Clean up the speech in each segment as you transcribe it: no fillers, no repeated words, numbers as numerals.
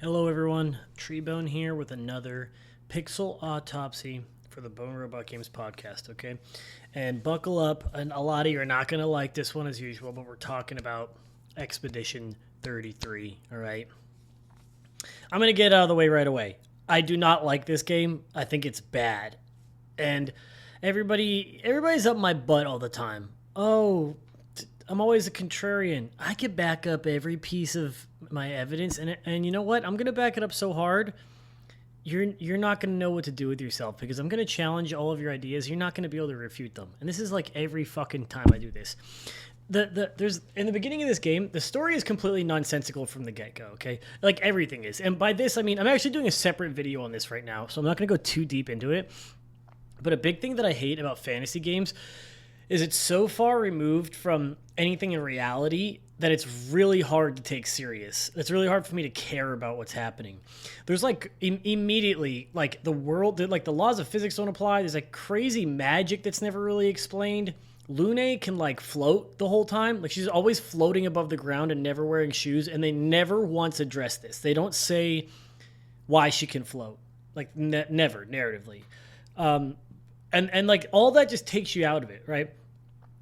Hello everyone, Treebone here with another Pixel Autopsy for the Bone Robot Games podcast, okay? And buckle up, and a lot of you are not going to like this one as usual, but we're talking about Expedition 33, all right? I'm going to get out of the way right away. I do not like this game. I think it's bad. And everybody's up my butt all the time. Oh, I'm always a contrarian. I can back up every piece of my evidence, and you know what? I'm gonna back it up so hard, you're not gonna know what to do with yourself because I'm gonna challenge all of your ideas. You're not gonna be able to refute them, and this is like every fucking time I do this. There's in the beginning of this game, the story is completely nonsensical from the get go. Okay, like everything is, and by this I mean I'm actually doing a separate video on this right now, so I'm not gonna go too deep into it. But a big thing that I hate about fantasy games is it's so far removed from anything in reality that it's really hard to take serious. It's really hard for me to care about what's happening. There's like immediately, like the world, like the laws of physics don't apply. There's like crazy magic that's never really explained. Lune can like float the whole time. Like she's always floating above the ground and never wearing shoes. And they never once address this. They don't say why she can float. Like never narratively. And like all that just takes you out of it, right?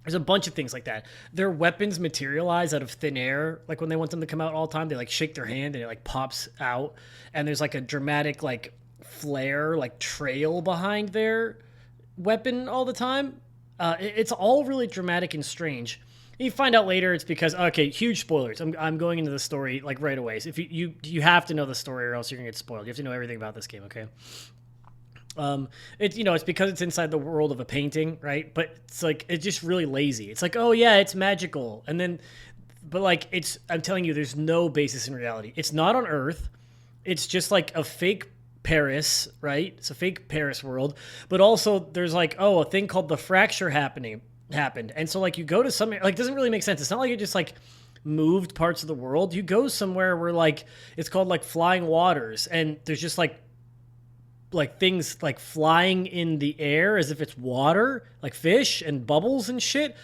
There's a bunch of things like that. Their weapons materialize out of thin air. Like when they want them to come out all the time, they like shake their hand and it like pops out. And there's like a dramatic like flare, like trail behind their weapon all the time. It's all really dramatic and strange. You find out later it's because, okay, huge spoilers. I'm going into the story like right away. So if you have to know the story or else you're gonna get spoiled. You have to know everything about this game, okay? It's because it's inside the world of a painting, right? But it's like it's just really lazy. It's like, oh yeah, it's magical, and then, but like I'm telling you, there's no basis in reality. It's not on Earth. It's just like a fake Paris, right? It's a fake Paris world. But also, there's like, oh, a thing called the fracture happened, and so like you go to some like it doesn't really make sense. It's not like you just like moved parts of the world. You go somewhere where like it's called like flying waters, and there's just like things like flying in the air as if it's water, like fish and bubbles and shit.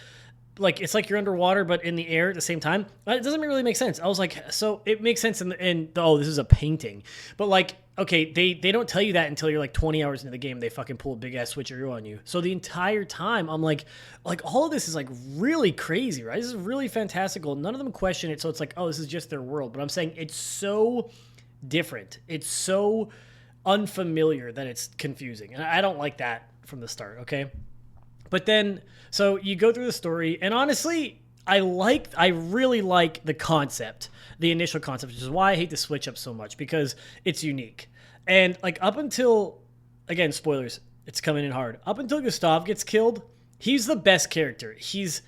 Like it's like you're underwater but in the air at the same time. It doesn't really make sense. I was like, so it makes sense oh, this is a painting. But like, okay, they don't tell you that until you're like 20 hours into the game. They fucking pull a big ass switcheroo on you. So the entire time I'm like all of this is like really crazy, right? This is really fantastical. None of them question it. So it's like, oh, this is just their world. But I'm saying it's so different. It's so unfamiliar that it's confusing, and I don't like that from the start, okay? But then so you go through the story, and honestly I really like the concept, the initial concept, which is why I hate the switch up so much, because it's unique. And like up until, again, spoilers, it's coming in hard, up until Gustav gets killed, he's the best character. He's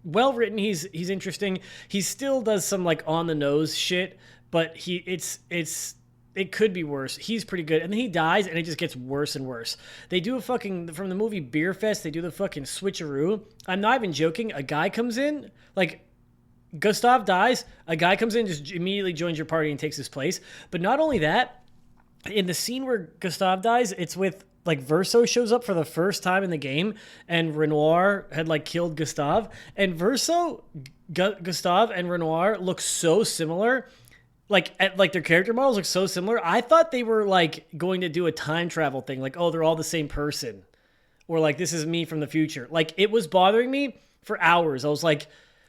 well written, he's interesting, he still does some like on the nose shit, but it could be worse. He's pretty good. And then he dies, and it just gets worse and worse. They do from the movie Beer Fest, they do the fucking switcheroo. I'm not even joking. A guy comes in, like, Gustav dies, a guy comes in, just immediately joins your party and takes his place. But not only that, in the scene where Gustav dies, it's with, like, Verso shows up for the first time in the game, and Renoir had, like, killed Gustav. And Gustav and Renoir look so similar. Like their character models look so similar. I thought they were like going to do a time travel thing. Like, oh, they're all the same person. Or like, this is me from the future. Like, it was bothering me for hours. I was like,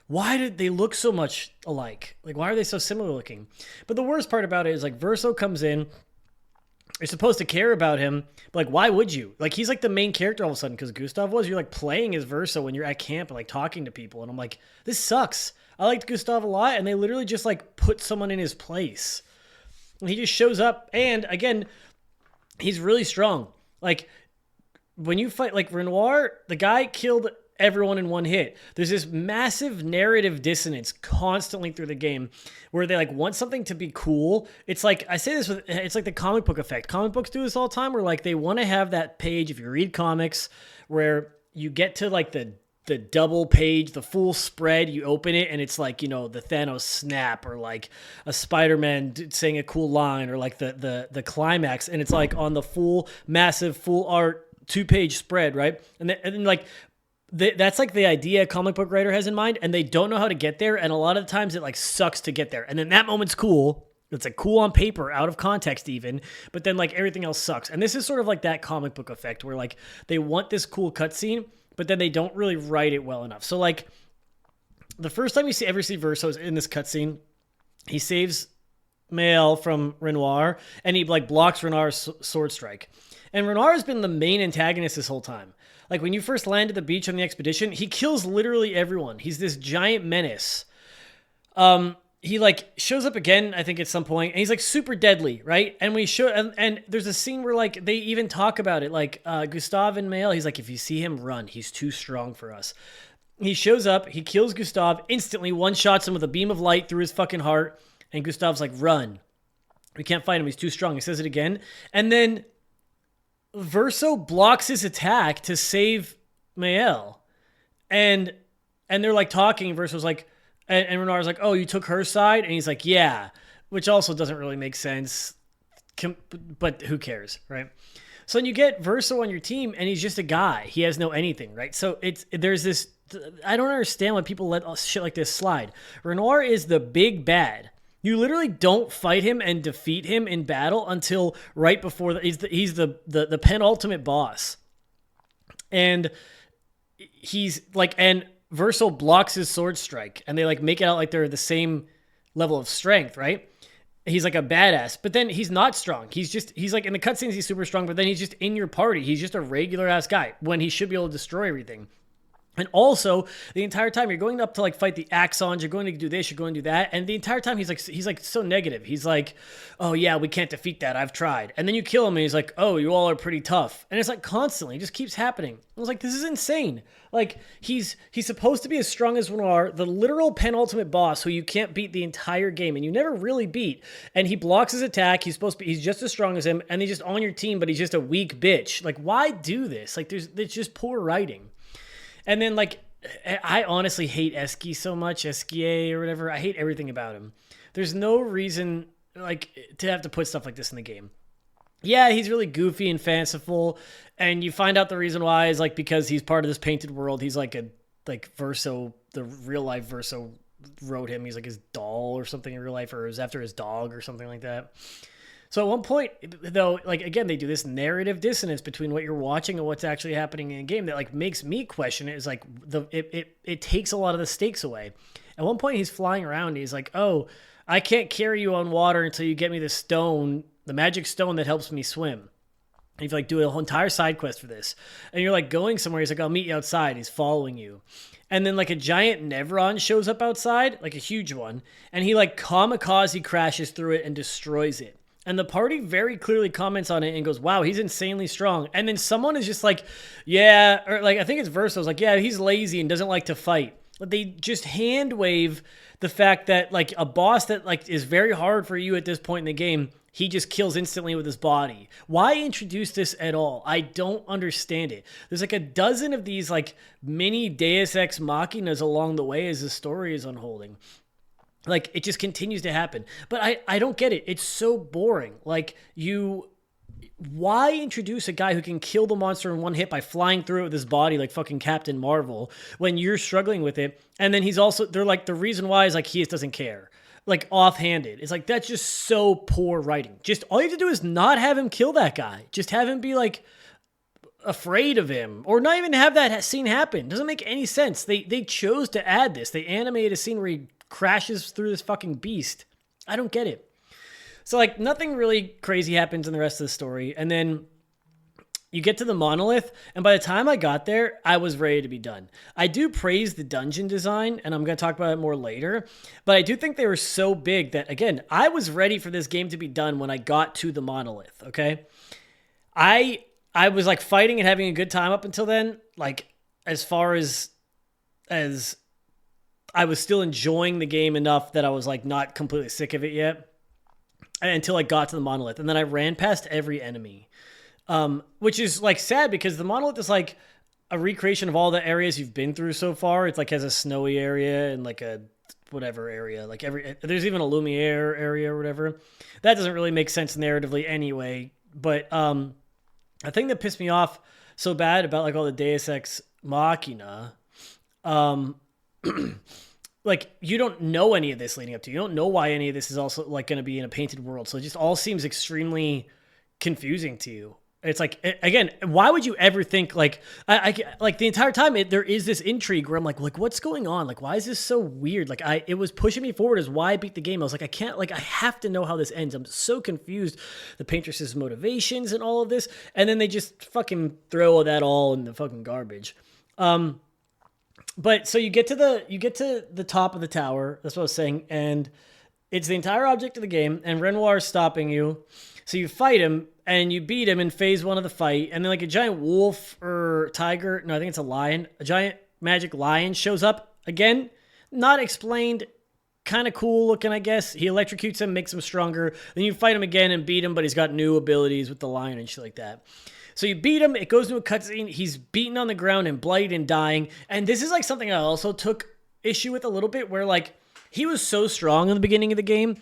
why did they look so much alike? Like, why are they so similar looking? But the worst part about it is like Verso comes in. You're supposed to care about him. But like, why would you? Like, he's like the main character all of a sudden because Gustav was. You're like playing as Verso when you're at camp and like talking to people. And I'm like, this sucks. I liked Gustav a lot, and they literally just like put someone in his place. And he just shows up, and again, he's really strong. Like when you fight like Renoir, the guy killed everyone in one hit. There's this massive narrative dissonance constantly through the game where they like want something to be cool. It's like, I say this with, it's like the comic book effect. Comic books do this all the time where like they want to have that page, if you read comics, where you get to like the double page, the full spread, you open it and it's like, you know, the Thanos snap or like a Spider-Man saying a cool line or like the climax, and it's like on the full massive full art 2-page spread, right? And then like that's like the idea a comic book writer has in mind, and they don't know how to get there, and a lot of the times it like sucks to get there, and then that moment's cool, It's like cool on paper, out of context even, but then like everything else sucks. And this is sort of like that comic book effect where like they want this cool cutscene, but then they don't really write it well enough. So like the first time you ever see Verso is in this cutscene. He saves Mael from Renoir, and he like blocks Renoir's sword strike. And Renoir has been the main antagonist this whole time. Like when you first land at the beach on the expedition, he kills literally everyone. He's this giant menace. He like shows up again, I think at some point, and he's like super deadly, right? And we show, and there's a scene where like they even talk about it, like Gustave and Mael. He's like, if you see him run, he's too strong for us. He shows up, he kills Gustave instantly, one-shots him with a beam of light through his fucking heart, and Gustave's like, run. We can't fight him, he's too strong. He says it again, and then Verso blocks his attack to save Mael, and they're like talking, and Verso's like, and Renoir's like, oh, you took her side? And he's like, yeah, which also doesn't really make sense, but who cares, right? So then you get Verso on your team, and he's just a guy. He has no anything, right? So there's this, I don't understand why people let shit like this slide. Renoir is the big bad. You literally don't fight him and defeat him in battle until right before he's the penultimate boss. And he's like, and Verso blocks his sword strike, and they like make it out like they're the same level of strength, right? He's like a badass, but then he's not strong. He's like in the cutscenes, he's super strong, but then he's just in your party. He's just a regular ass guy when he should be able to destroy everything. And also, the entire time you're going up to like fight the Axons, you're going to do this, you're going to do that, and the entire time he's like so negative. He's like, "Oh yeah, we can't defeat that. I've tried." And then you kill him, and he's like, "Oh, you all are pretty tough." And it's like constantly, it just keeps happening. I was like, "This is insane." Like he's supposed to be as strong as Renoir, the literal penultimate boss who you can't beat the entire game, and you never really beat. And he blocks his attack. He's just as strong as him, and he's just on your team, but he's just a weak bitch. Like, why do this? Like, it's just poor writing. And then, like, I honestly hate Esky so much, Esquier or whatever. I hate everything about him. There's no reason, like, to have to put stuff like this in the game. Yeah, he's really goofy and fanciful, and you find out the reason why is, like, because he's part of this painted world. He's, like, Verso, the real-life Verso wrote him. He's, like, his doll or something in real life, or it was after his dog or something like that. So at one point, though, like, again, they do this narrative dissonance between what you're watching and what's actually happening in a game that, like, makes me question it. Is like, it takes a lot of the stakes away. At one point, he's flying around, and he's like, oh, I can't carry you on water until you get me the stone, the magic stone that helps me swim. And you like do a whole entire side quest for this. And you're, like, going somewhere. He's like, I'll meet you outside. He's following you. And then, like, a giant Nevron shows up outside, like a huge one, and he, like, kamikaze crashes through it and destroys it. And the party very clearly comments on it and goes, wow, he's insanely strong. And then someone is just like, yeah, or like, I think it's Verso's like, yeah, he's lazy and doesn't like to fight. But they just hand wave the fact that, like, a boss that, like, is very hard for you at this point in the game, he just kills instantly with his body. Why introduce this at all? I don't understand it. There's like a dozen of these, like, mini Deus Ex Machinas along the way as the story is unfolding. Like, it just continues to happen. But I don't get it. It's so boring. Like, why introduce a guy who can kill the monster in one hit by flying through it with his body like fucking Captain Marvel when you're struggling with it? And then they're like, the reason why is like he just doesn't care. Like, offhanded. It's like, that's just so poor writing. Just all you have to do is not have him kill that guy. Just have him be like afraid of him, or not even have that scene happen. Doesn't make any sense. They chose to add this. They animated a scene where he crashes through this fucking beast. I don't get it. So, like, nothing really crazy happens in the rest of the story. And then you get to the monolith, and by the time I got there, I was ready to be done. I do praise the dungeon design, and I'm going to talk about it more later, but I do think they were so big that, again, I was ready for this game to be done when I got to the monolith, okay? I was, like, fighting and having a good time up until then, like, as far as I was still enjoying the game enough that I was, like, not completely sick of it yet until I got to the monolith. And then I ran past every enemy, which is, like, sad because the monolith is, like, a recreation of all the areas you've been through so far. It's, like, has a snowy area and, like, a whatever area. Like, there's even a Lumiere area or whatever. That doesn't really make sense narratively anyway. But the thing that pissed me off so bad about, like, all the Deus Ex Machina like you don't know any of this leading up to. You don't know why any of this is also like going to be in a painted world. So it just all seems extremely confusing to you. It's like, again, why would you ever think like I like the entire time there is this intrigue where I'm like what's going on? Like why is this so weird? Like it was pushing me forward as why I beat the game. I was like I can't, like I have to know how this ends. I'm so confused. The paintress's motivations and all of this, and then they just fucking throw that all in the fucking garbage. But so you get to the top of the tower. That's what I was saying, and it's the entire object of the game, and Renoir is stopping you. So you fight him, and you beat him in phase 1 of the fight, and then like a giant wolf or tiger, no, I think it's a lion, a giant magic lion shows up again, not explained, kind of cool looking, I guess. He electrocutes him, makes him stronger. Then you fight him again and beat him, but he's got new abilities with the lion and shit like that. So you beat him, it goes into a cutscene, he's beaten on the ground and bloodied and dying, and this is like something I also took issue with a little bit, where like he was so strong in the beginning of the game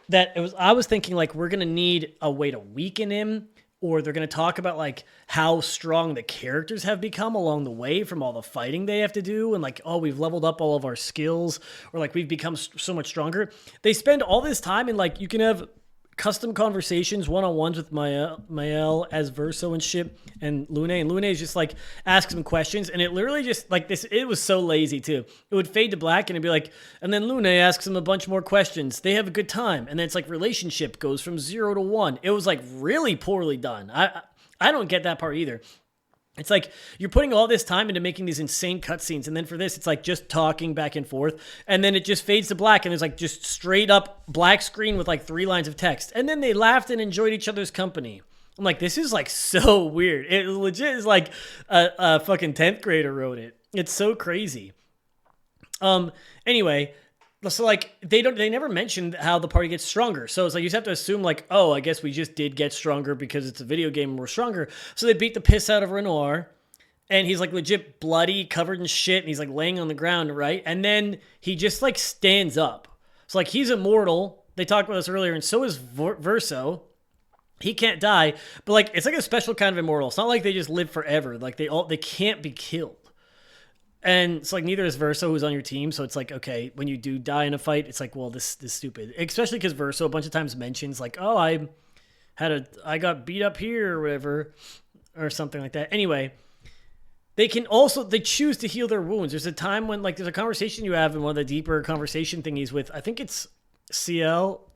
that I was thinking like we're gonna need a way to weaken him, or they're gonna talk about like how strong the characters have become along the way from all the fighting they have to do, and like, oh, we've leveled up all of our skills, or like we've become so much stronger. They spend all this time in like you can have custom conversations, one-on-ones with Mael as Verso and shit, and Lune. And Lune is just like asks him questions, and it literally just like this. It was so lazy too. It would fade to black, and it'd be like, and then Lune asks him a bunch more questions. They have a good time, and then it's like relationship goes from 0 to 1. It was like really poorly done. I don't get that part either. It's like you're putting all this time into making these insane cutscenes, and then for this, it's like just talking back and forth, and then it just fades to black, and there's like just straight up black screen with like 3 lines of text, and then they laughed and enjoyed each other's company. I'm like, this is like so weird. It legit is like a fucking 10th grader wrote it. It's so crazy. Anyway. So like they never mentioned how the party gets stronger. So it's like you just have to assume like, oh, I guess we just did get stronger because it's a video game and we're stronger. So they beat the piss out of Renoir, and he's like legit bloody, covered in shit, and he's like laying on the ground, right? And then he just like stands up. So like he's immortal. They talked about this earlier, and so is Verso. He can't die, but like it's like a special kind of immortal. It's not like they just live forever. Like they can't be killed. And it's like neither is Verso, who's on your team. So it's like, okay, when you do die in a fight, it's like, well, this is stupid. Especially because Verso a bunch of times mentions like, oh, I got beat up here or whatever, or something like that. Anyway, they choose to heal their wounds. There's a time when like there's a conversation you have in one of the deeper conversation thingies with, I think it's CL,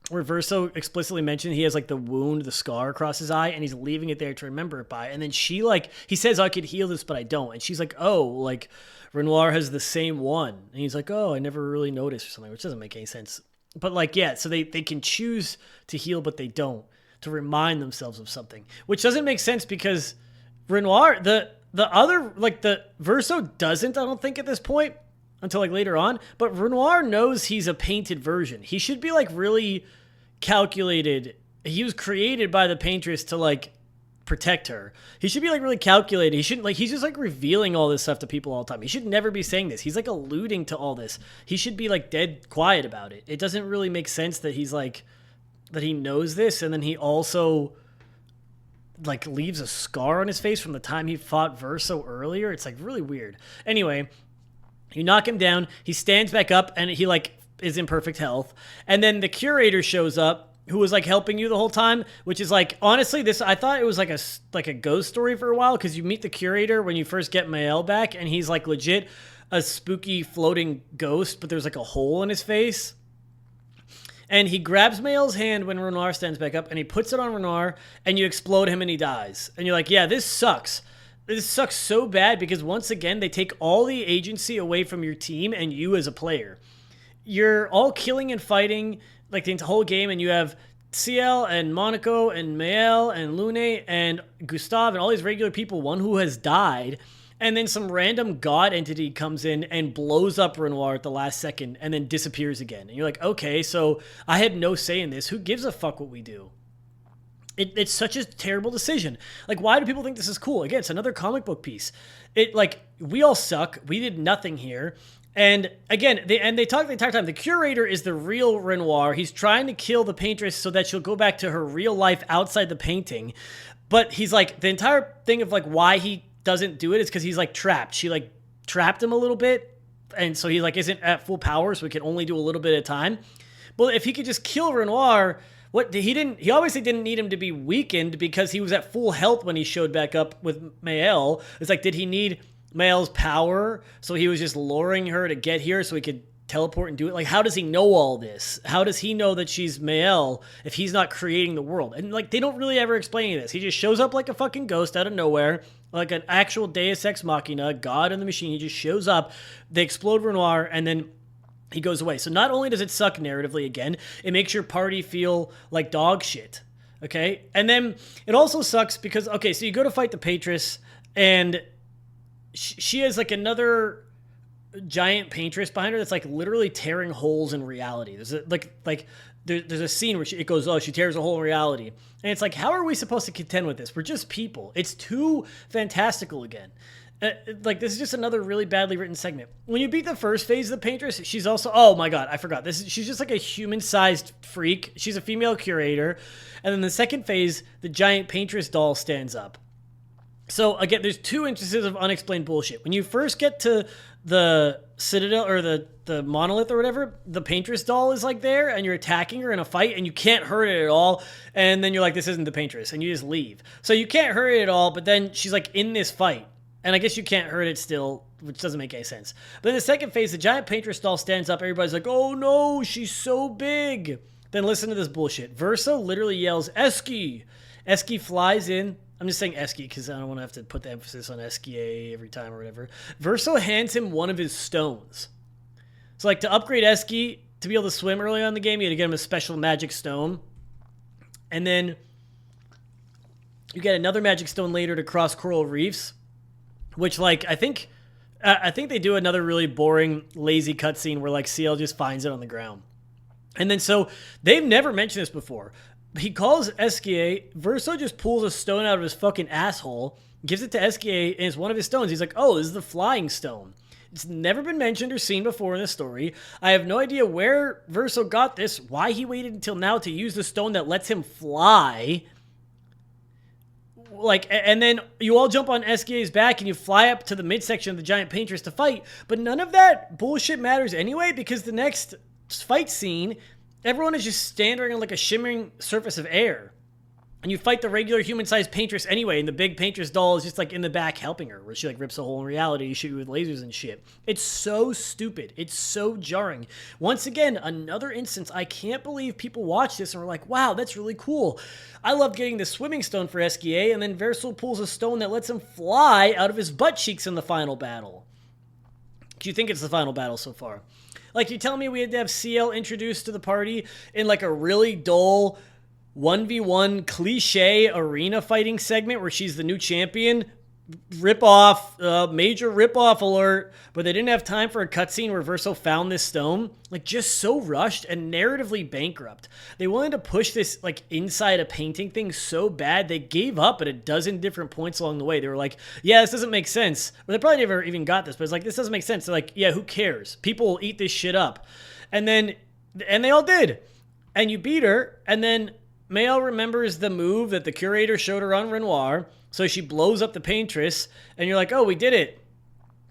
where Verso explicitly mentioned he has like the wound, the scar across his eye, and he's leaving it there to remember it by. And then she like, he says, I could heal this, but I don't. And she's like, oh, like Renoir has the same one. And he's like, oh, I never really noticed or something, which doesn't make any sense. But like, yeah, so they can choose to heal, but they don't, to remind themselves of something, which doesn't make sense because Renoir, the other, like the Verso doesn't, I don't think at this point, until like later on, but Renoir knows he's a painted version. He should be like really calculated. He was created by the paintress to like protect her. He should be like really calculated. He shouldn't like, he's just like revealing all this stuff to people all the time. He should never be saying this. He's like alluding to all this. He should be like dead quiet about it. It doesn't really make sense that he's like, that he knows this, and then he also like leaves a scar on his face from the time he fought Verso earlier. It's like really weird. Anyway, you knock him down, he stands back up, and he like is in perfect health. And then the curator shows up, who was like helping you the whole time, which is like, honestly, this, I thought it was like a ghost story for a while, because you meet the curator when you first get Mael back, and he's like legit a spooky floating ghost, but there's like a hole in his face. And he grabs Mael's hand when Renoir stands back up, and he puts it on Renoir, and you explode him, and he dies. And you're like, yeah, this sucks. This sucks so bad, because once again, they take all the agency away from your team and you as a player. You're all killing and fighting like the whole game, and you have CL and Monaco and Mael and Lune and Gustave and all these regular people, one who has died, and then some random god entity comes in and blows up Renoir at the last second and then disappears again. And you're like, okay, so I had no say in this. Who gives a fuck what we do? It's such a terrible decision. Like, why do people think this is cool? Again, it's another comic book piece. Like, we all suck. We did nothing here. And again, they talk the entire time. The curator is the real Renoir. He's trying to kill the paintress so that she'll go back to her real life outside the painting. But he's like, the entire thing of like why he doesn't do it is because he's like trapped. She like trapped him a little bit. and so he like isn't at full power, so he can only do a little bit at a time. Well, if he could just kill Renoir, he obviously didn't need him to be weakened because he was at full health when he showed back up with Maëlle. It's like, did he need Maëlle's power? So he was just luring her to get here so he could teleport and do it. Like, how does he know all this? How does he know that she's Maëlle if he's not creating the world? And like, they don't really ever explain any of this. He just shows up like a fucking ghost out of nowhere, like an actual Deus Ex Machina, God in the machine. He just shows up, they explode Renoir, and then he goes away. So not only does it suck narratively again, it makes your party feel like dog shit. Okay? And then it also sucks because, okay, so you go to fight the Paintress, and she has like another giant paintress behind her that's like literally tearing holes in reality. There's a scene where it goes, oh, she tears a hole in reality. And it's like, how are we supposed to contend with this? We're just people. It's too fantastical again. Like, this is just another really badly written segment. When you beat the first phase of the Paintress, she's also, oh my god, I forgot. She's just like a human-sized freak. She's a female curator. And then the second phase, the giant Paintress doll stands up. So, again, there's two instances of unexplained bullshit. When you first get to the Citadel, or the Monolith or whatever, the Paintress doll is like there, and you're attacking her in a fight, and you can't hurt it at all, and then you're like, this isn't the Paintress, and you just leave. So you can't hurt it at all, but then she's like in this fight, and I guess you can't hurt it still, which doesn't make any sense. But in the second phase, the giant Paintress doll stands up, everybody's like, oh no, she's so big. Then listen to this bullshit. Verso literally yells, Eski. Eski flies in. I'm just saying Eski because I don't want to have to put the emphasis on Eskie every time or whatever. Verso hands him one of his stones. So, like, to upgrade Eski to be able to swim early on in the game, you had to get him a special magic stone. And then you get another magic stone later to cross coral reefs, which, like, I think they do another really boring, lazy cutscene where, like, CL just finds it on the ground. And then, so, they've never mentioned this before. He calls Esquier. Verso just pulls a stone out of his fucking asshole, gives it to Esquier, and it's one of his stones. He's like, oh, this is the flying stone. It's never been mentioned or seen before in the story. I have no idea where Verso got this, why he waited until now to use the stone that lets him fly. Like, and then you all jump on Esquier's back and you fly up to the midsection of the giant Paintress to fight. But none of that bullshit matters anyway, because the next fight scene, everyone is just standing on like a shimmering surface of air. And you fight the regular human-sized Paintress anyway, and the big Paintress doll is just like in the back helping her, where she like rips a hole in reality, shoot you with lasers and shit. It's so stupid. It's so jarring. Once again, another instance, I can't believe people watch this and are like, wow, that's really cool. I love getting the swimming stone for Esquier, and then Verso pulls a stone that lets him fly out of his butt cheeks in the final battle. Do you think it's the final battle so far? Like, you telling me we had to have CL introduced to the party in like a really dull 1v1 cliche arena fighting segment where she's the new champion? Major rip-off alert, but they didn't have time for a cutscene where Verso found this stone. Like, just so rushed and narratively bankrupt. They wanted to push this, like, inside a painting thing so bad, they gave up at a dozen different points along the way. They were like, yeah, this doesn't make sense. Well, they probably never even got this, but it's like, this doesn't make sense. They're like, yeah, who cares? People will eat this shit up. And they all did. And you beat her, and then Maëlle remembers the move that the curator showed her on Renoir, so she blows up the Paintress, and you're like, oh, we did it.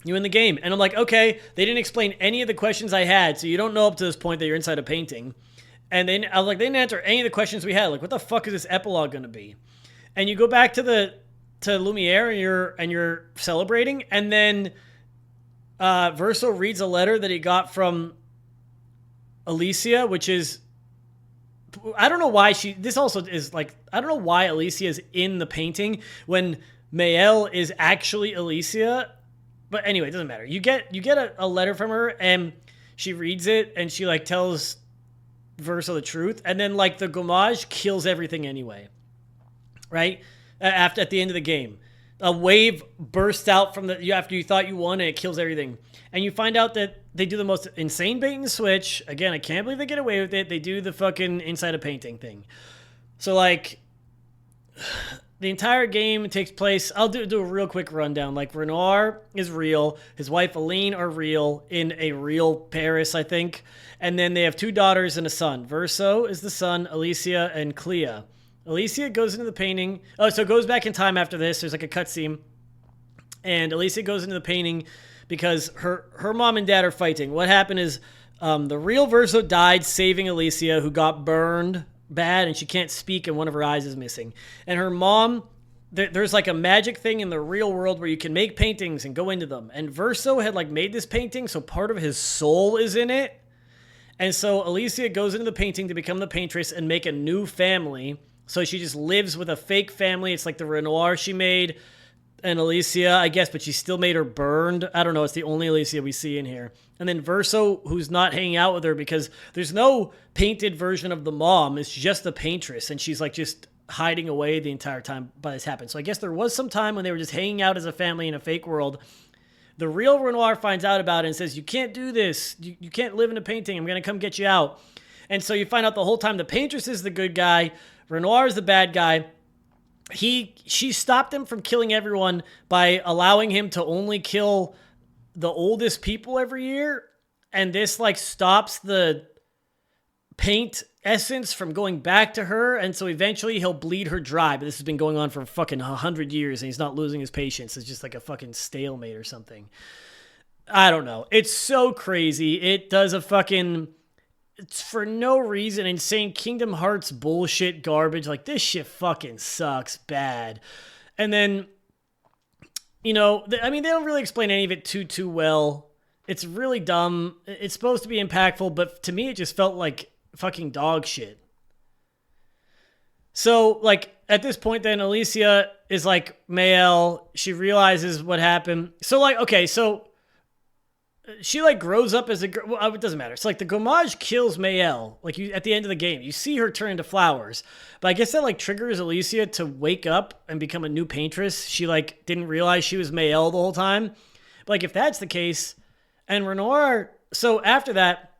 You win the game. And I'm like, okay, they didn't explain any of the questions I had, so you don't know up to this point that you're inside a painting. And then I was like, they didn't answer any of the questions we had. Like, what the fuck is this epilogue going to be? And you go back to Lumiere, and you're celebrating, and then Verso reads a letter that he got from Alicia, which is, I don't know why this also is like, I don't know why Alicia is in the painting when Maëlle is actually Alicia. But anyway, it doesn't matter. You get a letter from her, and she reads it, and she like tells Verso the truth. And then like the Gommage kills everything anyway. Right? At the end of the game. A wave bursts out from after you thought you won, and it kills everything. And you find out that they do the most insane bait and switch. Again, I can't believe they get away with it. They do the fucking inside a painting thing. So, like, the entire game takes place. I'll do a real quick rundown. Like, Renoir is real. His wife, Aline, are real in a real Paris, I think. And then they have 2 daughters and a son. Verso is the son, Alicia and Clea. Alicia goes into the painting. Oh, so it goes back in time after this. There's like a cutscene. And Alicia goes into the painting because her mom and dad are fighting. What happened is the real Verso died saving Alicia, who got burned bad and she can't speak and one of her eyes is missing. And her mom, there's like a magic thing in the real world where you can make paintings and go into them. And Verso had like made this painting, so part of his soul is in it. And so Alicia goes into the painting to become the paintress and make a new family. So she just lives with a fake family. It's like the Renoir she made and Alicia, I guess, but she still made her burned. I don't know. It's the only Alicia we see in here. And then Verso, who's not hanging out with her because there's no painted version of the mom. It's just the paintress. And she's like just hiding away the entire time by this happened. So I guess there was some time when they were just hanging out as a family in a fake world. The real Renoir finds out about it and says, you can't do this. You can't live in a painting. I'm going to come get you out. And so you find out the whole time the paintress is the good guy. Renoir is the bad guy. She stopped him from killing everyone by allowing him to only kill the oldest people every year. And this like stops the paint essence from going back to her, and so eventually he'll bleed her dry. But this has been going on for fucking 100 years and he's not losing his patience. It's just like a fucking stalemate or something. I don't know. It's so crazy. It does a fucking, it's for no reason insane Kingdom Hearts bullshit garbage. Like this shit fucking sucks bad. And then, you know, I mean, they don't really explain any of it too well. It's really dumb. It's supposed to be impactful, but to me it just felt like fucking dog shit. So, like, at this point then, Alicia is like, Mael, she realizes what happened. So, like, okay, so she, like, grows up as a girl. Well, it doesn't matter. It's like the Gommage kills Mael, like, at the end of the game. You see her turn into flowers. But I guess that, like, triggers Alicia to wake up and become a new paintress. She, like, didn't realize she was Mael the whole time. But, like, if that's the case, and Renoir, so after that,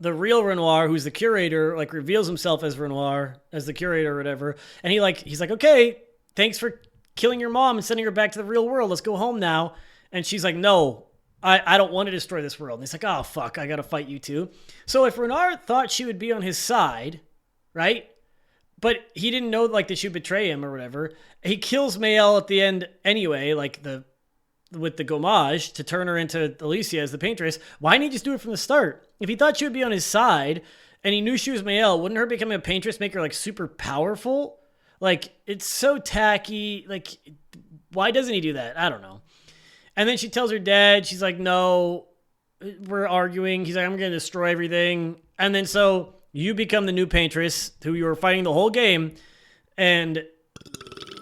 the real Renoir, who's the curator, like reveals himself as Renoir, as the curator or whatever. And he's like, okay, thanks for killing your mom and sending her back to the real world. Let's go home now. And she's like, no, I don't want to destroy this world. And he's like, oh, fuck, I got to fight you too. So if Renoir thought she would be on his side, right? But he didn't know like that she'd betray him or whatever. He kills Mael at the end anyway, like with the Gommage to turn her into Alicia as the paintress. Why didn't he just do it from the start? If he thought she would be on his side and he knew she was Mael, wouldn't her becoming a paintress make her like super powerful? Like, it's so tacky. Like, why doesn't he do that? I don't know. And then she tells her dad, she's like, no, we're arguing. He's like, I'm going to destroy everything. And then so you become the new paintress who you were fighting the whole game. And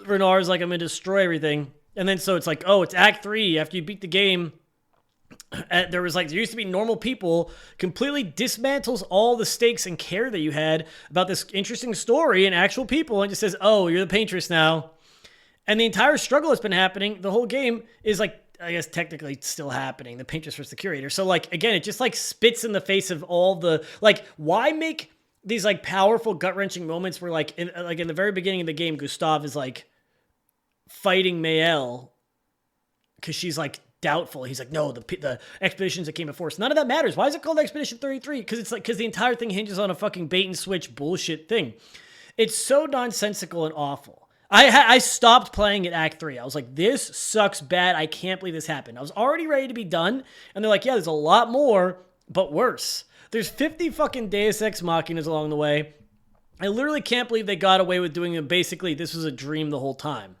Renoir's like, I'm going to destroy everything. And then so it's like, oh, it's Act 3 after you beat the game. There used to be normal people, completely dismantles all the stakes and care that you had about this interesting story and actual people and just says, oh, you're the paintress now. And the entire struggle that's been happening, the whole game is like, I guess technically it's still happening, the paintress versus the curator. So like, again, it just like spits in the face of all the, like, why make these like powerful gut-wrenching moments where like in the very beginning of the game, Gustave is like fighting Mael because she's like doubtful. He's like, no, the expeditions that came before us, none of that matters. Why is it called Expedition 33? Because the entire thing hinges on a fucking bait and switch bullshit thing. It's so nonsensical and awful. I stopped playing at Act 3. I was like, this sucks bad. I can't believe this happened. I was already ready to be done. And they're like, yeah, there's a lot more, but worse. There's 50 fucking Deus Ex Machinas along the way. I literally can't believe they got away with doing it. Basically, this was a dream the whole time.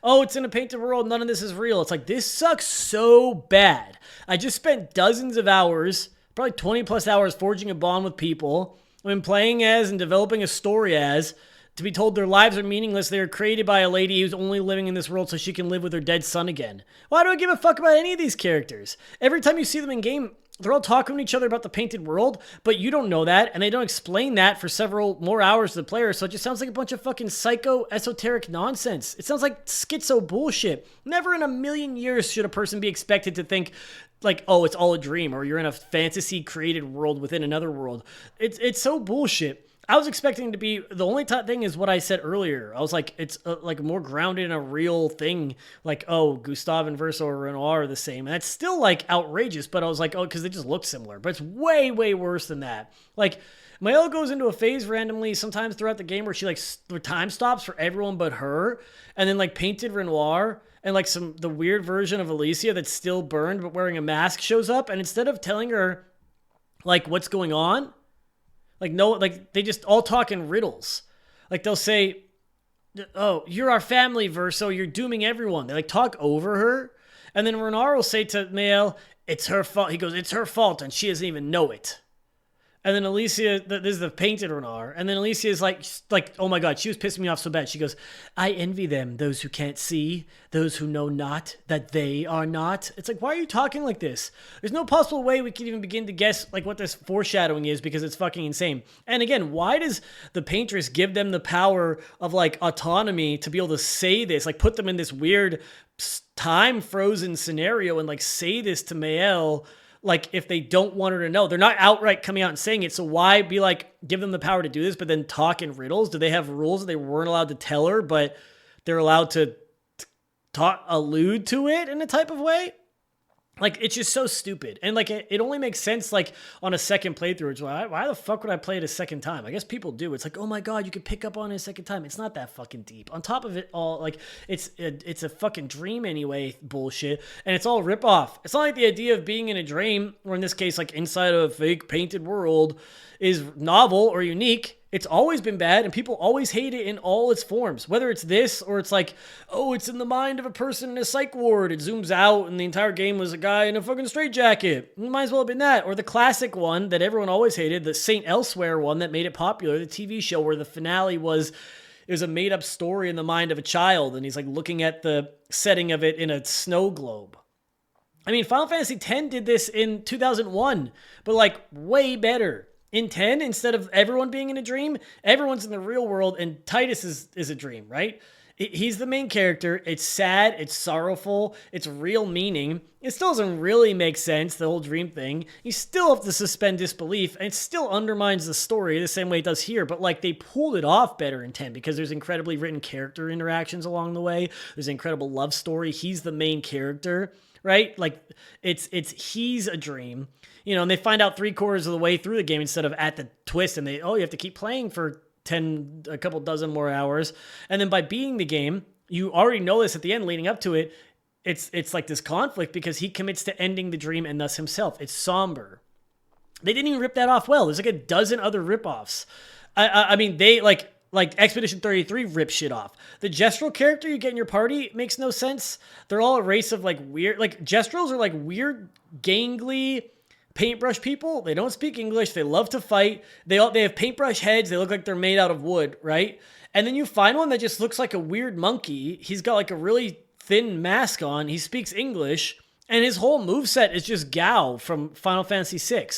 Oh, it's in a painted world. None of this is real. It's like, this sucks so bad. I just spent dozens of hours, probably 20 plus hours forging a bond with people. I've been playing as and developing a story as, to be told their lives are meaningless. They were created by a lady who's only living in this world so she can live with her dead son again. Why do I give a fuck about any of these characters? Every time you see them in game, they're all talking to each other about the painted world, but you don't know that, and they don't explain that for several more hours to the player, so it just sounds like a bunch of fucking psycho, esoteric nonsense. It sounds like schizo bullshit. Never in a million years should a person be expected to think, like, oh, it's all a dream, or you're in a fantasy created world within another world. It's so bullshit. I was expecting to be, the only thing is what I said earlier. I was like, it's like more grounded in a real thing. Like, oh, Gustave and Verso or Renoir are the same. And that's still like outrageous, but I was like, oh, because they just look similar. But it's way, way worse than that. Like, Mael goes into a phase randomly sometimes throughout the game where she like, where time stops for everyone but her. And then like painted Renoir. and like the weird version of Alicia that's still burned but wearing a mask shows up, and instead of telling her like what's going on, like no, like they just all talk in riddles. Like they'll say, "Oh, you're our family, Verso. You're dooming everyone." They like talk over her, and then Renar will say to Mael, "It's her fault." He goes, "It's her fault, and she doesn't even know it." And then Alicia, this is the painted Renar. And then Alicia is like, oh my God, she was pissing me off so bad. She goes, "I envy them, those who can't see, those who know not that they are not." It's like, why are you talking like this? There's no possible way we can even begin to guess like what this foreshadowing is, because it's fucking insane. And again, why does the paintress give them the power of like autonomy to be able to say this, like put them in this weird time frozen scenario and like say this to Mael? Like, if they don't want her to know, they're not outright coming out and saying it. So why be like, give them the power to do this, but then talk in riddles? Do they have rules that they weren't allowed to tell her, but they're allowed to allude to it in a type of way? Like, it's just so stupid. And like, it only makes sense like on a second playthrough. It's like, why the fuck would I play it a second time? I guess people do. It's like, oh my God, you can pick up on it a second time. It's not that fucking deep. On top of it all, like it's a fucking dream anyway bullshit. And it's all rip off. It's not like the idea of being in a dream, or in this case, like inside of a fake painted world, is novel or unique. It's always been bad, and people always hate it in all its forms. Whether it's this, or it's like, oh, it's in the mind of a person in a psych ward. It zooms out, and the entire game was a guy in a fucking straitjacket. It might as well have been that. Or the classic one that everyone always hated, the Saint Elsewhere one that made it popular, the TV show where the finale was, it was a made-up story in the mind of a child, and he's like looking at the setting of it in a snow globe. I mean, Final Fantasy X did this in 2001, but like way better. In 10, instead of everyone being in a dream, everyone's in the real world, and Titus is a dream, right? He's the main character. It's sad, it's sorrowful, it's real meaning. It still doesn't really make sense, the whole dream thing. You still have to suspend disbelief, and it still undermines the story the same way it does here, but like they pulled it off better in 10 because there's incredibly written character interactions along the way. There's an incredible love story. He's the main character, right? Like it's he's a dream. You know, and they find out 3/4 of the way through the game instead of at the twist, and you have to keep playing for a couple dozen more hours. And then by beating the game, you already know this at the end leading up to it. It's like this conflict because he commits to ending the dream and thus himself. It's somber. They didn't even rip that off well. There's like a dozen other rip-offs. I mean, they like Expedition 33 rips shit off. The Gestrel character you get in your party makes no sense. They're all a race of like weird, like Gestrels are like weird, gangly paintbrush people. They don't speak English. They love to fight. They have paintbrush heads. They look like they're made out of wood, right? And then you find one that just looks like a weird monkey. He's got like a really thin mask on. He speaks English, and his whole moveset is just Gao from Final Fantasy VI.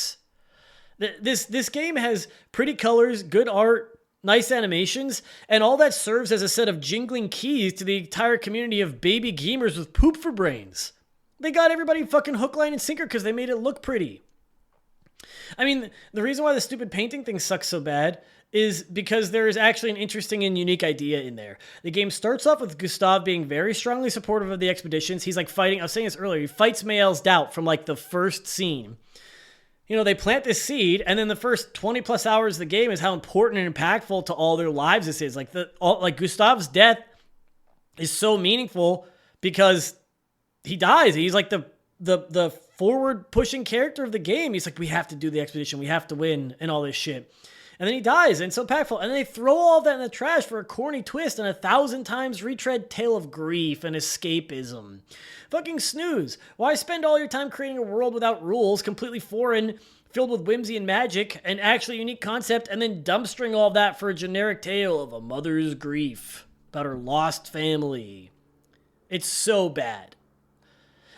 This game has pretty colors, good art, nice animations, and all that serves as a set of jingling keys to the entire community of baby gamers with poop for brains. They got everybody fucking hook, line, and sinker because they made it look pretty. I mean, the reason why the stupid painting thing sucks so bad is because there is actually an interesting and unique idea in there. The game starts off with Gustav being very strongly supportive of the expeditions. He's like fighting, I was saying this earlier, he fights Mael's doubt from like the first scene. You know, they plant this seed, and then the first 20 plus hours of the game is how important and impactful to all their lives this is. Like Gustav's death is so meaningful because he dies. He's like the forward pushing character of the game. He's like, we have to do the expedition. We have to win and all this shit. And then he dies, and it's so impactful. And then they throw all that in the trash for a corny twist and 1,000 times retread tale of grief and escapism. Fucking snooze. Why spend all your time creating a world without rules, completely foreign, filled with whimsy and magic, an actually unique concept, and then dumpstering all of that for a generic tale of a mother's grief about her lost family? It's so bad.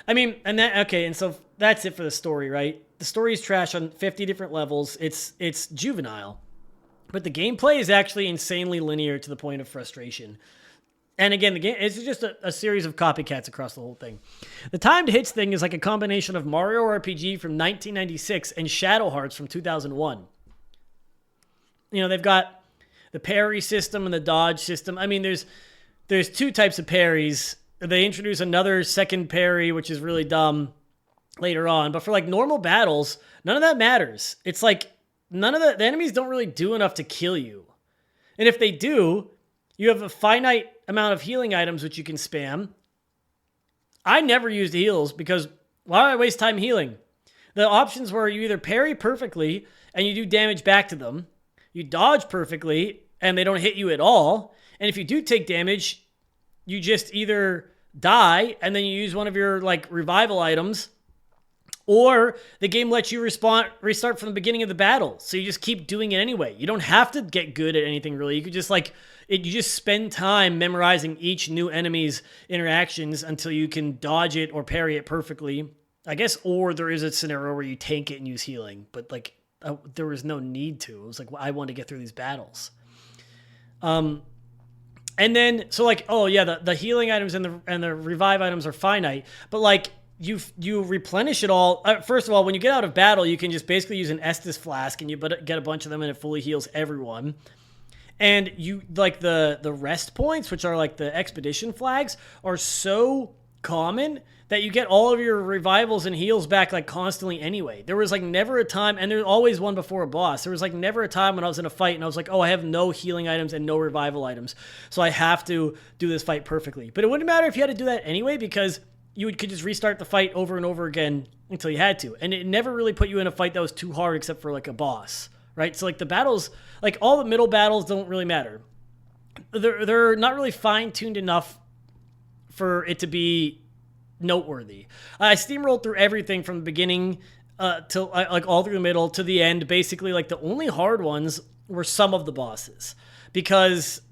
I mean, and so that's it for the story, right? The story is trash on 50 different levels. It's juvenile. But the gameplay is actually insanely linear to the point of frustration. And again, the game it's just a series of copycats across the whole thing. The timed hits thing is like a combination of Mario RPG from 1996 and Shadow Hearts from 2001. You know, they've got the parry system and the dodge system. I mean, there's two types of parries. They introduce another second parry, which is really dumb later on. But for like normal battles, none of that matters. It's like none of the enemies don't really do enough to kill you. And if they do, you have a finite amount of healing items which you can spam. I never used heals because why would I waste time healing? The options were you either parry perfectly and you do damage back to them, you dodge perfectly and they don't hit you at all, and if you do take damage, you just either die and then you use one of your like revival items, or the game lets you restart from the beginning of the battle. So you just keep doing it anyway. You don't have to get good at anything really. You could just you just spend time memorizing each new enemy's interactions until you can dodge it or parry it perfectly. I guess, or there is a scenario where you tank it and use healing, but like there was no need to. It was like, well, I want to get through these battles. And then, so like, oh yeah, the healing items and the revive items are finite, but like you replenish it all. First of all, when you get out of battle, you can just basically use an Estus flask and you get a bunch of them and it fully heals everyone. And you like the rest points, which are like the expedition flags, are so common that you get all of your revivals and heals back like constantly anyway. There was like never a time, and there's always one before a boss. There was like never a time when I was in a fight and I was like, oh, I have no healing items and no revival items, so I have to do this fight perfectly. But it wouldn't matter if you had to do that anyway, because could just restart the fight over and over again until you had to. And it never really put you in a fight that was too hard except for like a boss, right? So like the battles, like all the middle battles don't really matter. They're not really fine-tuned enough for it to be noteworthy. I steamrolled through everything from the beginning to like all through the middle to the end. Basically, like the only hard ones were some of the bosses, because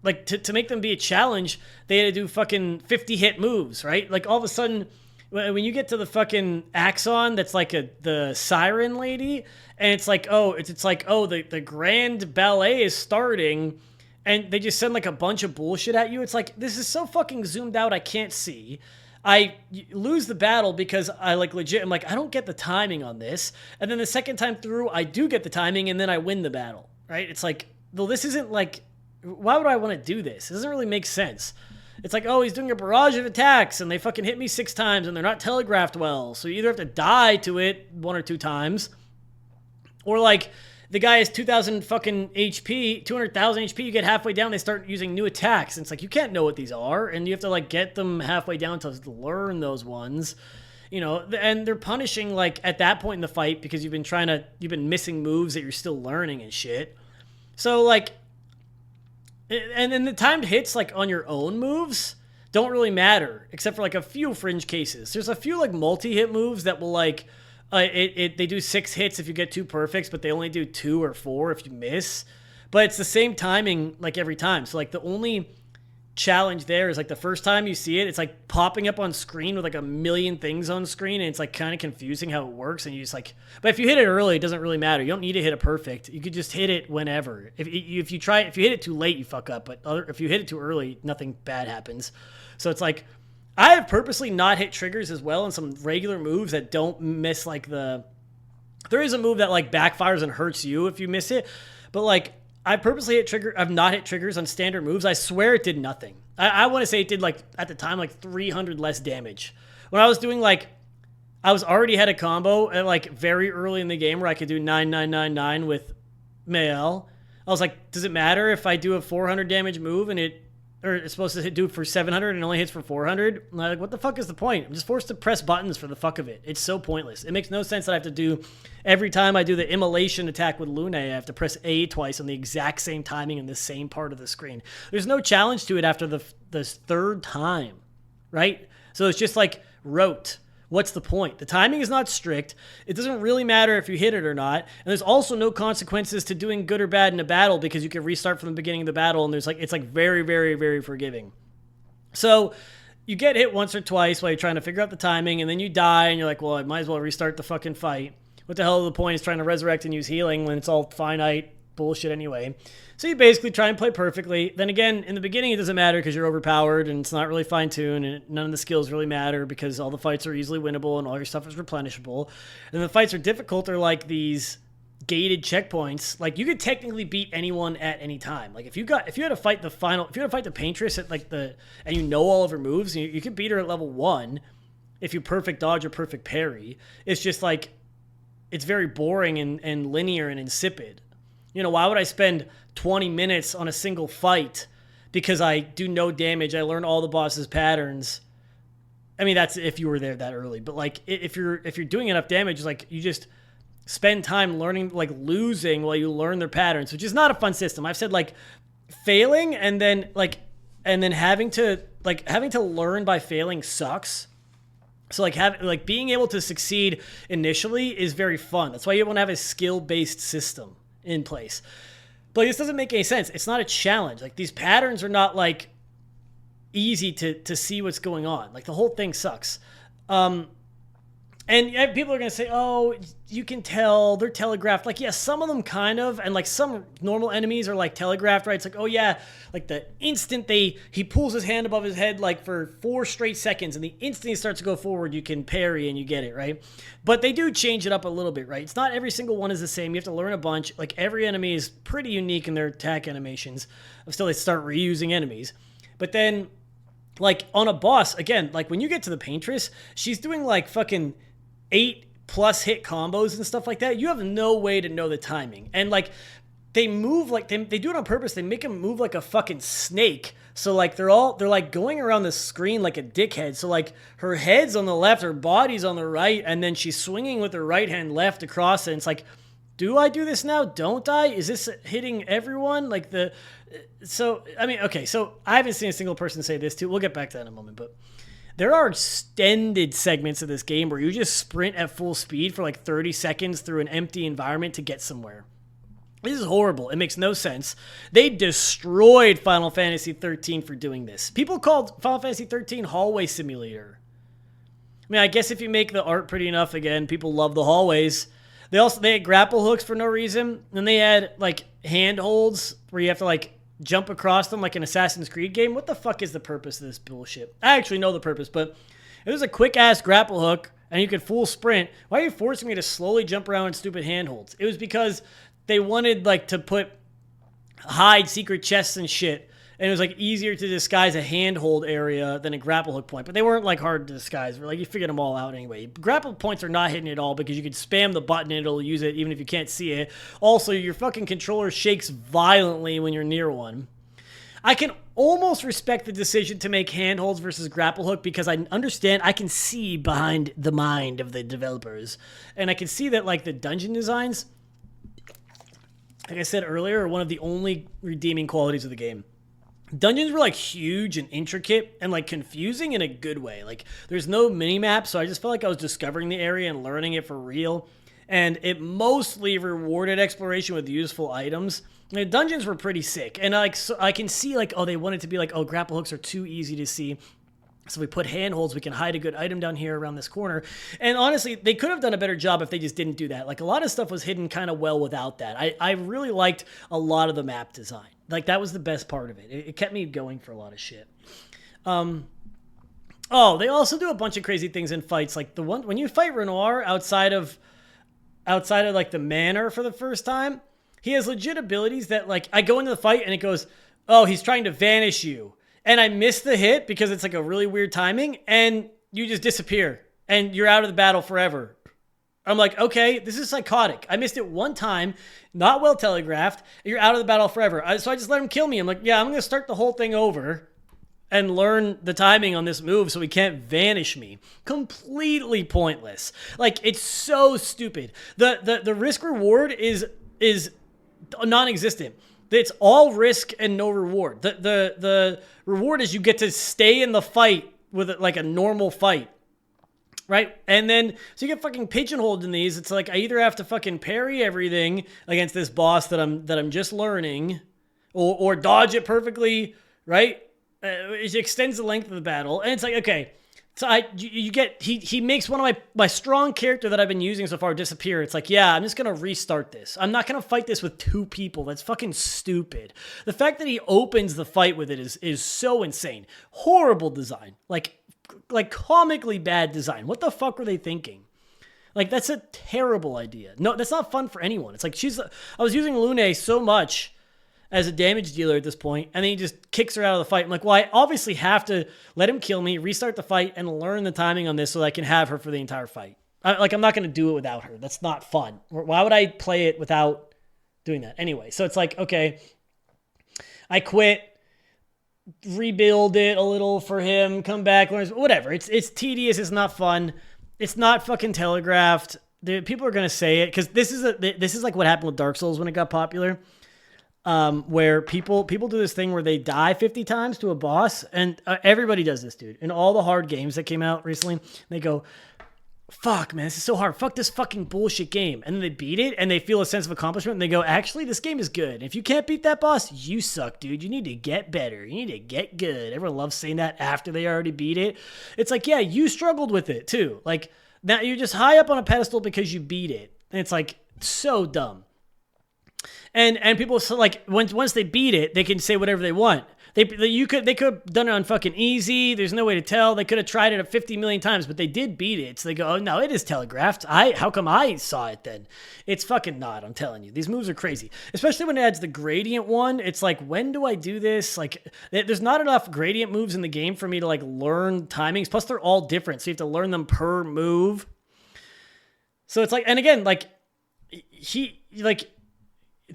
like to make them be a challenge, they had to do fucking 50 hit moves, right? Like all of a sudden, when you get to the fucking Axon, that's like the siren lady, and it's like, the grand ballet is starting, and they just send like a bunch of bullshit at you. It's like, this is so fucking zoomed out, I can't see. I lose the battle because I like legit, I'm like, I don't get the timing on this. And then the second time through, I do get the timing, and then I win the battle, right? It's like, well, this isn't like, why would I want to do this? It doesn't really make sense. It's like, oh, he's doing a barrage of attacks, and they fucking hit me 6 times, and they're not telegraphed well. So you either have to die to it 1 or 2 times, or like, the guy has 2,000 fucking HP, 200,000 HP, you get halfway down, they start using new attacks. And it's like, you can't know what these are, and you have to like get them halfway down to learn those ones. You know, and they're punishing like at that point in the fight because you've been missing moves that you're still learning and shit. So like, and then the timed hits like on your own moves don't really matter, except for like a few fringe cases. There's a few like multi-hit moves that will like, they do 6 hits if you get 2 perfects, but they only do 2 or 4 if you miss. But it's the same timing like every time. So like the only challenge there is like the first time you see it, it's like popping up on screen with like a million things on screen, and it's like kind of confusing how it works. And you just like, but if you hit it early, it doesn't really matter. You don't need to hit it perfect. You could just hit it whenever. If you hit it too late, you fuck up. But if you hit it too early, nothing bad happens. So it's like, I have purposely not hit triggers as well in some regular moves that don't miss like there is a move that like backfires and hurts you if you miss it, but like I purposely I've not hit triggers on standard moves. I swear it did nothing. I want to say it did like at the time like 300 less damage. When I was doing like, I was already had a combo at like very early in the game where I could do 9999 with Mael. I was like, does it matter if I do a 400 damage move and it's supposed to do for 700 and only hits for 400. I'm like, what the fuck is the point? I'm just forced to press buttons for the fuck of it. It's so pointless. It makes no sense that I have to do, every time I do the immolation attack with Lune, I have to press A twice on the exact same timing in the same part of the screen. There's no challenge to it after the 3rd time, right? So it's just like rote. What's the point? The timing is not strict. It doesn't really matter if you hit it or not. And there's also no consequences to doing good or bad in a battle because you can restart from the beginning of the battle, and it's like very, very, very forgiving. So you get hit once or twice while you're trying to figure out the timing, and then you die, and you're like, well, I might as well restart the fucking fight. What the hell is the point is trying to resurrect and use healing when it's all finite bullshit anyway? So you basically try and play perfectly. Then again, in the beginning, it doesn't matter because you're overpowered and it's not really fine-tuned, and none of the skills really matter because all the fights are easily winnable and all your stuff is replenishable. And the fights are difficult. They're like these gated checkpoints. Like you could technically beat anyone at any time. Like if you had to fight the paintress at like and you know all of her moves, you could beat her at level 1 if you perfect dodge or perfect parry. It's just like, it's very boring and linear and insipid. You know, why would I spend 20 minutes on a single fight because I do no damage, I learn all the boss's patterns, I mean, that's if you were there that early. But like, if you're doing enough damage, like you just spend time learning, like losing while you learn their patterns, which is not a fun system. I've said like failing and then having to learn by failing sucks. So like being able to succeed initially is very fun. That's why you want to have a skill-based system in place. But this doesn't make any sense. It's not a challenge. Like these patterns are not like easy to see what's going on. Like the whole thing sucks. And people are going to say, oh, you can tell they're telegraphed. Like, yeah, some of them kind of, and like some normal enemies are like telegraphed, right? It's like, oh yeah, like the instant he pulls his hand above his head like for 4 straight seconds, and the instant he starts to go forward, you can parry and you get it, right? But they do change it up a little bit, right? It's not every single one is the same. You have to learn a bunch. Like every enemy is pretty unique in their attack animations. Still, they start reusing enemies. But then, like on a boss, again, like when you get to the Paintress, she's doing like fucking 8+ hit combos and stuff like that. You have no way to know the timing. And like they move like they do it on purpose. They make them move like a fucking snake. So like they're like going around the screen like a dickhead. So like her head's on the left, her body's on the right, and then she's swinging with her right hand left across it. And it's like, do I do this now? Don't I? Is this hitting everyone? Like so I mean, okay, so I haven't seen a single person say this too. We'll get back to that in a moment, but there are extended segments of this game where you just sprint at full speed for like 30 seconds through an empty environment to get somewhere. This is horrible. It makes no sense. They destroyed Final Fantasy 13 for doing this. People called Final Fantasy 13 Hallway Simulator. I mean, I guess if you make the art pretty enough, again, people love the hallways. They had grapple hooks for no reason. And they had like handholds where you have to like jump across them like an Assassin's Creed game. What the fuck is the purpose of this bullshit? I actually know the purpose, but it was a quick-ass grapple hook, and you could full sprint. Why are you forcing me to slowly jump around in stupid handholds? It was because they wanted like to hide secret chests and shit, and it was like easier to disguise a handhold area than a grapple hook point. But they weren't like hard to disguise. Like you figured them all out anyway. Grapple points are not hidden at all because you can spam the button and it'll use it even if you can't see it. Also, your fucking controller shakes violently when you're near one. I can almost respect the decision to make handholds versus grapple hook because I understand, I can see behind the mind of the developers. And I can see that like the dungeon designs, like I said earlier, are one of the only redeeming qualities of the game. Dungeons were like huge and intricate and like confusing in a good way. Like there's no mini map, so I just felt like I was discovering the area and learning it for real. And it mostly rewarded exploration with useful items. The dungeons were pretty sick, and like so I can see like, oh, they wanted to be like, oh, grapple hooks are too easy to see. So we put handholds, we can hide a good item down here around this corner. And honestly, they could have done a better job if they just didn't do that. Like a lot of stuff was hidden kind of well without that. I really liked a lot of the map design. Like that was the best part of it. It kept me going for a lot of shit. Oh, they also do a bunch of crazy things in fights. Like the one when you fight Renoir outside of like the manor for the first time, he has legit abilities that like I go into the fight and it goes, oh, he's trying to vanish you. And I miss the hit because it's like a really weird timing and you just disappear and you're out of the battle forever. I'm like, okay, this is psychotic. I missed it one time, not well telegraphed. You're out of the battle forever. So I just let him kill me. I'm like, yeah, I'm going to start the whole thing over and learn the timing on this move so he can't vanish me. Completely pointless. Like, it's so stupid. The risk reward is non-existent. It's all risk and no reward. The reward is you get to stay in the fight with like a normal fight. Right? And then, so you get fucking pigeonholed in these. It's like I either have to fucking parry everything against this boss that I'm just learning or dodge it perfectly, right? It extends the length of the battle. And it's like, okay, so you get, he makes one of my strong character that I've been using so far disappear. It's like, yeah, I'm just going to restart this. I'm not going to fight this with 2 people. That's fucking stupid. The fact that he opens the fight with it is so insane. Horrible design. Like comically bad design. What the fuck were they thinking? Like, that's a terrible idea. No, that's not fun for anyone. It's like I was using Lune so much as a damage dealer at this point, and then he just kicks her out of the fight. I'm like, well, I obviously have to let him kill me, restart the fight, and learn the timing on this so that I can have her for the entire fight. I'm not going to do it without her. That's not fun. Why would I play it without doing that? Anyway, so it's like, okay, I quit. rebuild it a little for him, come back, learn, whatever. It's tedious. It's not fun. It's not fucking telegraphed. People are gonna say it because this is like what happened with Dark Souls when it got popular, where people do this thing where they die 50 times to a boss, and everybody does this, dude. In all the hard games that came out recently, they go, fuck, man, this is so hard. Fuck this fucking bullshit game. And then they beat it and they feel a sense of accomplishment and they go, actually, this game is good. If you can't beat that boss, you suck, dude. You need to get better. You need to get good. Everyone loves saying that after they already beat it. It's like, yeah, you struggled with it too. Like, now you're just high up on a pedestal because you beat it. And it's like, so dumb. And people, so like, once they beat it, they can say whatever they want. They could have done it on fucking easy. There's no way to tell. They could have tried it 50 million times, but they did beat it. So they go, oh no, it is telegraphed. How come I saw it then? It's fucking not. I'm telling you, these moves are crazy. Especially when it adds the gradient one. It's like, when do I do this? Like, there's not enough gradient moves in the game for me to like learn timings. Plus, they're all different, so you have to learn them per move. So it's like, and again, like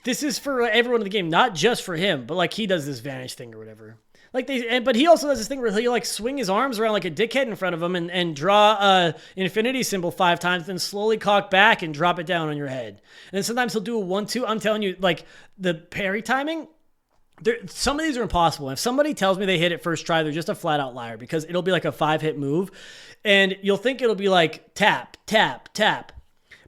this is for everyone in the game, not just for him, but like he does this vanish thing or whatever. Like but he also does this thing where he'll like swing his arms around like a dickhead in front of him and draw a infinity symbol 5 times, then slowly cock back and drop it down on your head. And then sometimes he'll do a 1-2. I'm telling you, like the parry timing, some of these are impossible. If somebody tells me they hit it first try, they're just a flat out liar because it'll be like a 5-hit move, and you'll think it'll be like tap, tap, tap.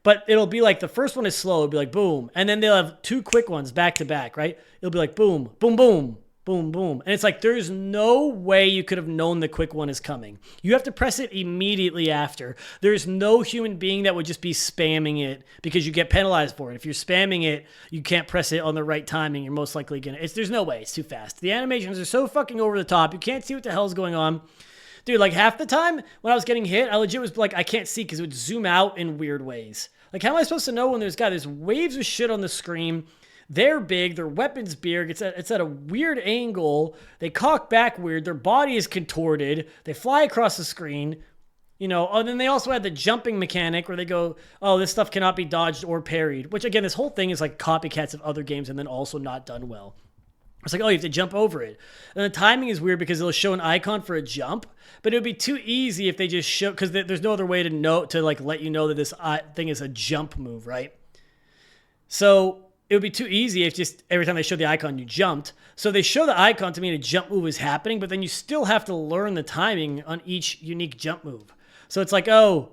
But it'll be like the first one is slow. It'll be like boom. And then they'll have 2 quick ones back to back, right? It'll be like boom, boom, boom, boom, boom. And it's like there's no way you could have known the quick one is coming. You have to press it immediately after. There's no human being that would just be spamming it because you get penalized for it. If you're spamming it, you can't press it on the right timing. You're most likely going to... There's no way. It's too fast. The animations are so fucking over the top. You can't see what the hell's going on. Dude, like half the time when I was getting hit, I legit was like, I can't see because it would zoom out in weird ways. Like, how am I supposed to know when there's waves of shit on the screen? They're big. Their weapon's big. It's at a weird angle. They cock back weird. Their body is contorted. They fly across the screen. You know, and then they also had the jumping mechanic where they go, oh, this stuff cannot be dodged or parried. Which, again, this whole thing is like copycats of other games and then also not done well. It's like, oh, you have to jump over it. And the timing is weird because it'll show an icon for a jump, but it would be too easy if they just show, because there's no other way to know, to like let you know that this thing is a jump move, right? So it would be too easy if just every time they show the icon, you jumped. So they show the icon to mean a jump move is happening, but then you still have to learn the timing on each unique jump move. So it's like, oh,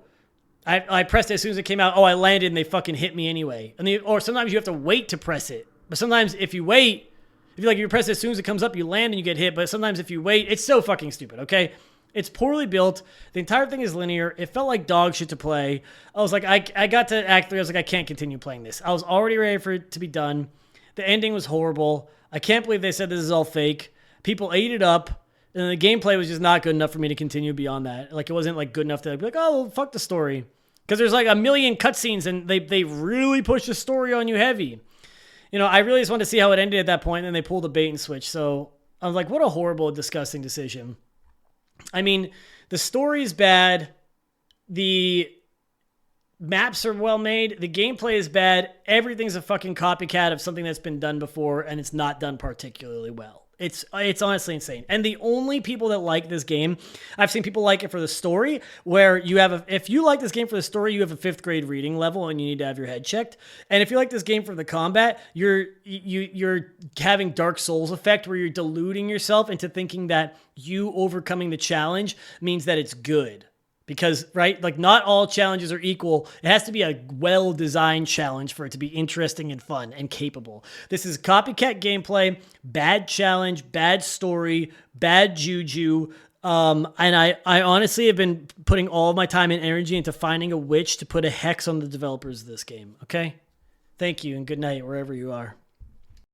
I pressed it as soon as it came out. Oh, I landed and they fucking hit me anyway. Or sometimes you have to wait to press it. But sometimes if you wait, if you press it as soon as it comes up, you land and you get hit. But sometimes if you wait, it's so fucking stupid, okay? It's poorly built. The entire thing is linear. It felt like dog shit to play. I was like, I got to Act 3. I was like, I can't continue playing this. I was already ready for it to be done. The ending was horrible. I can't believe they said this is all fake. People ate it up. And the gameplay was just not good enough for me to continue beyond that. Like, it wasn't like good enough to be like, oh, well, fuck the story. Because there's like a million cutscenes and they really push the story on you heavy. You know, I really just wanted to see how it ended at that point, and then they pulled a bait and switch. So I was like, what a horrible, disgusting decision. I mean, the story's bad. The maps are well made. The gameplay is bad. Everything's a fucking copycat of something that's been done before, and it's not done particularly well. It's honestly insane. And the only people that like this game, I've seen people like it for the story, where you have if you like this game for the story, you have a 5th grade reading level and you need to have your head checked. And if you like this game for the combat, you're having Dark Souls effect where you're deluding yourself into thinking that you overcoming the challenge means that it's good. Because, right, like not all challenges are equal. It has to be a well-designed challenge for it to be interesting and fun and capable. This is copycat gameplay, bad challenge, bad story, bad juju. And I honestly have been putting all of my time and energy into finding a witch to put a hex on the developers of this game, okay? Thank you and good night wherever you are.